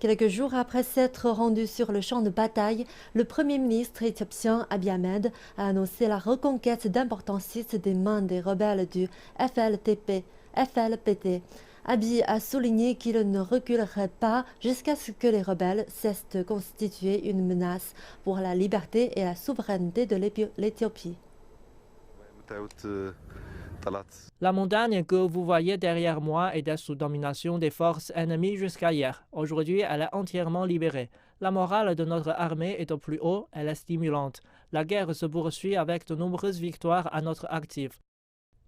Quelques jours après s'être rendu sur le champ de bataille, le Premier ministre éthiopien Abiy Ahmed a annoncé la reconquête d'importants sites des mains des rebelles du FLPT. Abiy a souligné qu'il ne reculerait pas jusqu'à ce que les rebelles cessent de constituer une menace pour la liberté et la souveraineté de l'Éthiopie. La montagne que vous voyez derrière moi était sous domination des forces ennemies jusqu'à hier. Aujourd'hui, elle est entièrement libérée. La morale de notre armée est au plus haut, elle est stimulante. La guerre se poursuit avec de nombreuses victoires à notre actif.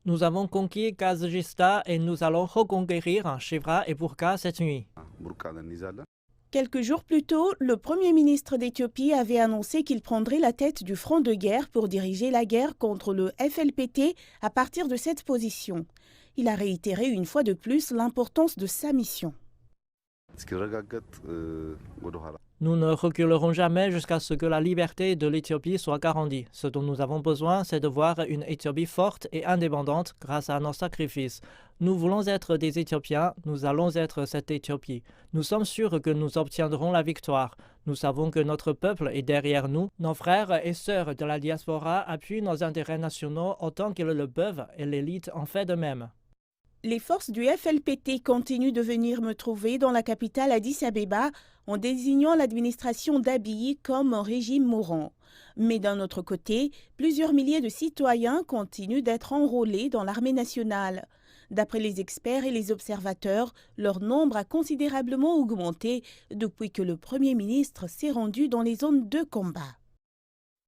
Nous avons conquis Kazajista et nous allons reconquérir Chivra et Burqa cette nuit. Quelques jours plus tôt, le Premier ministre d'Éthiopie avait annoncé qu'il prendrait la tête du front de guerre pour diriger la guerre contre le FLPT à partir de cette position. Il a réitéré une fois de plus l'importance de sa mission. Nous ne reculerons jamais jusqu'à ce que la liberté de l'Éthiopie soit garantie. Ce dont nous avons besoin, c'est de voir une Éthiopie forte et indépendante grâce à nos sacrifices. Nous voulons être des Éthiopiens, nous allons être cette Éthiopie. Nous sommes sûrs que nous obtiendrons la victoire. Nous savons que notre peuple est derrière nous. Nos frères et sœurs de la diaspora appuient nos intérêts nationaux autant qu'ils le peuvent et l'élite en fait de même. Les forces du FLPT continuent de venir me trouver dans la capitale Addis-Abeba en désignant l'administration d'Abiy comme un régime mourant. Mais d'un autre côté, plusieurs milliers de citoyens continuent d'être enrôlés dans l'armée nationale. D'après les experts et les observateurs, leur nombre a considérablement augmenté depuis que le Premier ministre s'est rendu dans les zones de combat.